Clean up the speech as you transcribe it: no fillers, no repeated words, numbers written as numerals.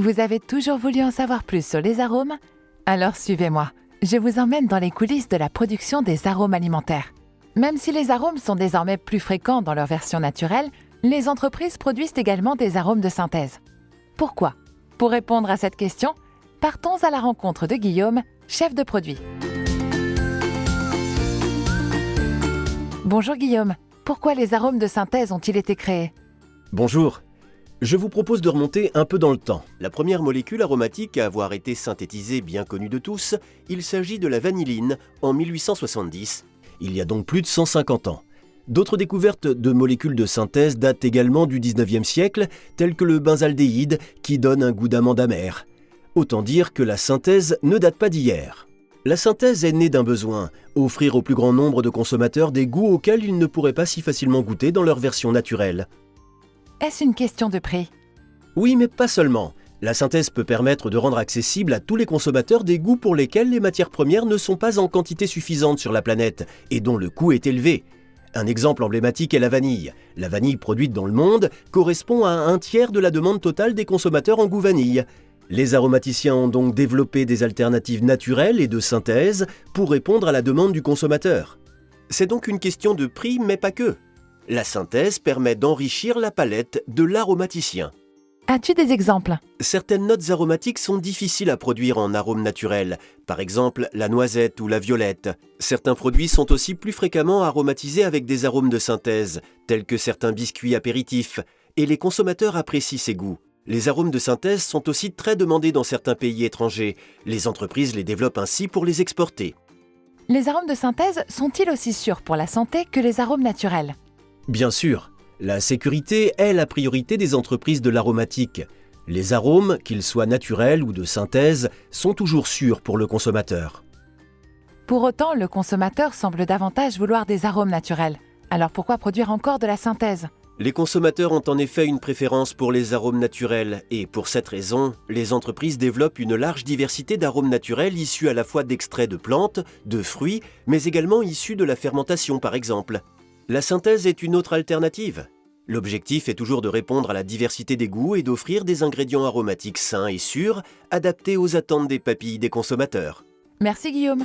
Vous avez toujours voulu en savoir plus sur les arômes? Alors suivez-moi, je vous emmène dans les coulisses de la production des arômes alimentaires. Même si les arômes sont désormais plus fréquents dans leur version naturelle, les entreprises produisent également des arômes de synthèse. Pourquoi? Pour répondre à cette question, partons à la rencontre de Guillaume, chef de produit. Bonjour Guillaume, pourquoi les arômes de synthèse ont-ils été créés? Bonjour. Je vous propose de remonter un peu dans le temps. La première molécule aromatique à avoir été synthétisée, bien connue de tous, il s'agit de la vanilline en 1870. Il y a donc plus de 150 ans. D'autres découvertes de molécules de synthèse datent également du 19e siècle, telles que le benzaldéhyde qui donne un goût d'amande amère. Autant dire que la synthèse ne date pas d'hier. La synthèse est née d'un besoin, offrir au plus grand nombre de consommateurs des goûts auxquels ils ne pourraient pas si facilement goûter dans leur version naturelle. Est-ce une question de prix? Oui, mais pas seulement. La synthèse peut permettre de rendre accessible à tous les consommateurs des goûts pour lesquels les matières premières ne sont pas en quantité suffisante sur la planète et dont le coût est élevé. Un exemple emblématique est la vanille. La vanille produite dans le monde correspond à un tiers de la demande totale des consommateurs en goût vanille. Les aromaticiens ont donc développé des alternatives naturelles et de synthèse pour répondre à la demande du consommateur. C'est donc une question de prix, mais pas que. La synthèse permet d'enrichir la palette de l'aromaticien. As-tu des exemples? Certaines notes aromatiques sont difficiles à produire en arôme naturel, par exemple la noisette ou la violette. Certains produits sont aussi plus fréquemment aromatisés avec des arômes de synthèse, tels que certains biscuits apéritifs, et les consommateurs apprécient ces goûts. Les arômes de synthèse sont aussi très demandés dans certains pays étrangers. Les entreprises les développent ainsi pour les exporter. Les arômes de synthèse sont-ils aussi sûrs pour la santé que les arômes naturels? Bien sûr, la sécurité est la priorité des entreprises de l'aromatique. Les arômes, qu'ils soient naturels ou de synthèse, sont toujours sûrs pour le consommateur. Pour autant, le consommateur semble davantage vouloir des arômes naturels. Alors pourquoi produire encore de la synthèse? Les consommateurs ont en effet une préférence pour les arômes naturels et pour cette raison, les entreprises développent une large diversité d'arômes naturels issus à la fois d'extraits de plantes, de fruits, mais également issus de la fermentation par exemple. La synthèse est une autre alternative. L'objectif est toujours de répondre à la diversité des goûts et d'offrir des ingrédients aromatiques sains et sûrs, adaptés aux attentes des papilles des consommateurs. Merci Guillaume.